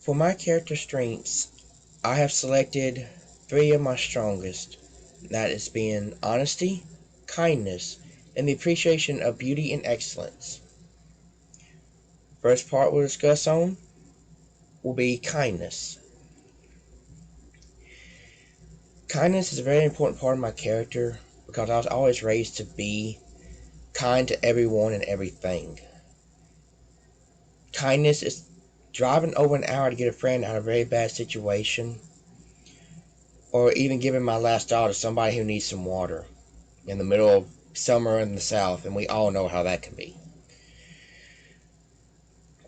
For my character strengths, I have selected three of my strongest. That is being honesty, kindness, and the appreciation of beauty and excellence. First part we'll discuss on will be kindness. Kindness is a very important part of my character because I was always raised to be kind to everyone and everything. Kindness is driving over an hour to get a friend out of a very bad situation, or even giving my last dollar to somebody who needs some water in the middle of summer in the South, and we all know how that can be.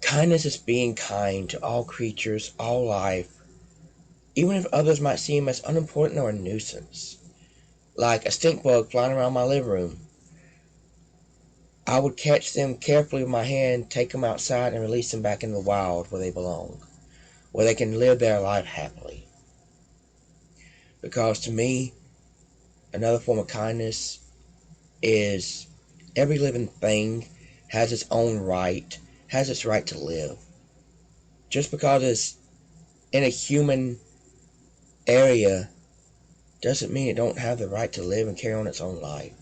Kindness is being kind to all creatures, all life, even if others might seem as unimportant or a nuisance. Like a stink bug flying around my living room. I would catch them carefully with my hand, take them outside, and release them back in the wild where they belong, where they can live their life happily. Because to me, another form of kindness is every living thing has its own right, has its right to live. Just because it's in a human area doesn't mean it don't have the right to live and carry on its own life.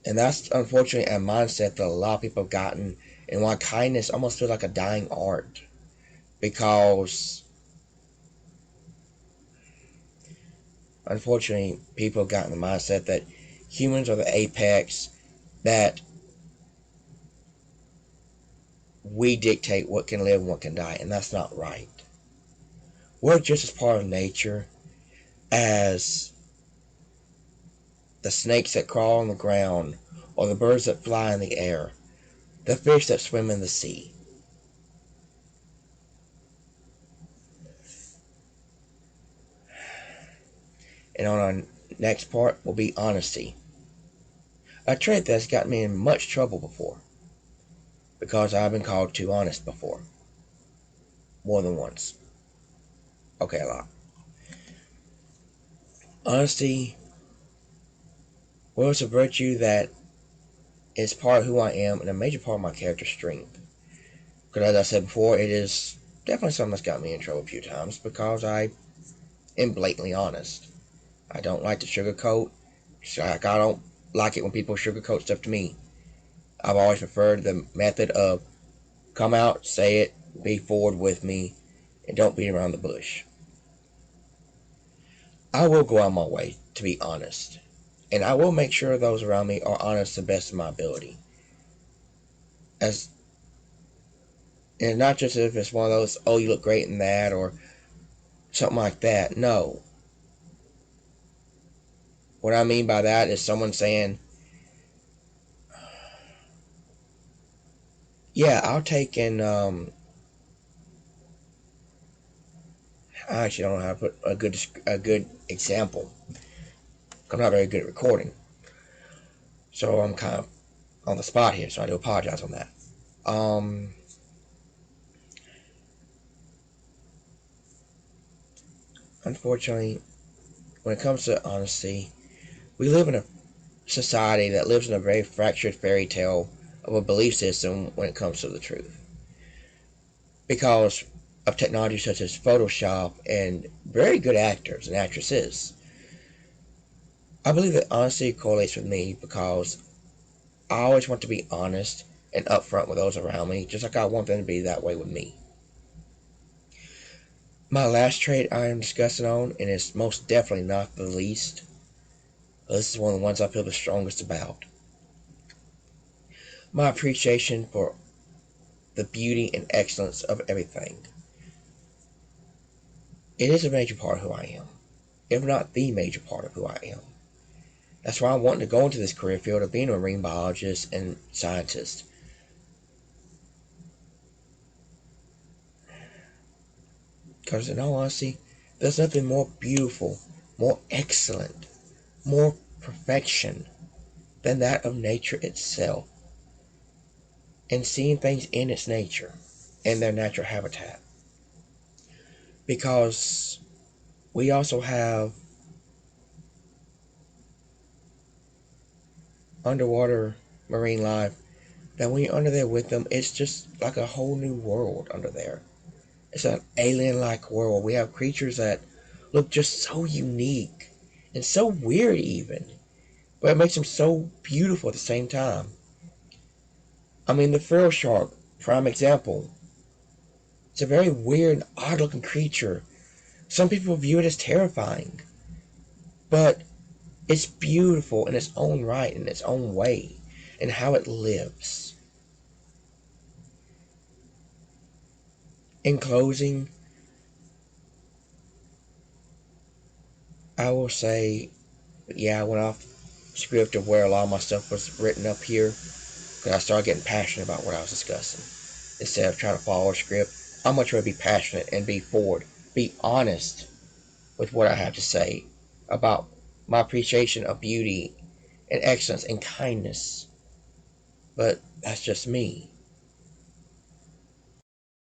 And that's unfortunately a mindset that a lot of people have gotten, and why kindness almost feels like a dying art. Because unfortunately people have gotten the mindset that humans are the apex, that we dictate what can live and what can die, and that's not right. We're just as part of nature as the snakes that crawl on the ground, or the birds that fly in the air, the fish that swim in the sea. And on our next part will be honesty. A trait that's gotten me in much trouble before, because I've been called too honest before. More than once. Okay, a lot. Honesty, well, it's a virtue that is part of who I am and a major part of my character strength. Because as I said before, it is definitely something that's got me in trouble a few times because I am blatantly honest. I don't like to sugarcoat. I don't like it when people sugarcoat stuff to me. I've always preferred the method of come out, say it, be forward with me, and don't beat around the bush. I will go out of my way to be honest, and I will make sure those around me are honest to the best of my ability. As and not just if it's one of those, oh, you look great in that, or something like that. No. What I mean by that is someone saying, yeah, I'll take in, I actually don't know how to put a good example. I'm not very good at recording, so I'm kind of on the spot here, so I do apologize on that. Um, Unfortunately, when it comes to honesty, we live in a society that lives in a very fractured fairy tale of a belief system when it comes to the truth. Because of technology such as Photoshop and very good actors and actresses, I believe that honesty correlates with me because I always want to be honest and upfront with those around me, just like I want them to be that way with me. My last trait I am discussing on, and it's most definitely not the least, but this is one of the ones I feel the strongest about. My appreciation for the beauty and excellence of everything. It is a major part of who I am, if not the major part of who I am. That's why I'm wanting to go into this career field of being a marine biologist and scientist. Because in all honesty, there's nothing more beautiful, more excellent, more perfection than that of nature itself. And seeing things in its nature, in their natural habitat. Because we also have underwater marine life that when you're under there with them, it's just like a whole new world under there. It's an alien-like world. We have creatures that look just so unique and so weird even, but it makes them so beautiful at the same time. I mean, the frill shark, prime example. It's a very weird, odd-looking creature. Some people view it as terrifying, but it's beautiful in its own right, in its own way, and how it lives. In closing, I will say, yeah, I went off script of where a lot of my stuff was written up here because I started getting passionate about what I was discussing. Instead of trying to follow a script, I'd much rather be passionate and be forward, be honest with what I have to say about my appreciation of beauty and excellence and kindness. But that's just me.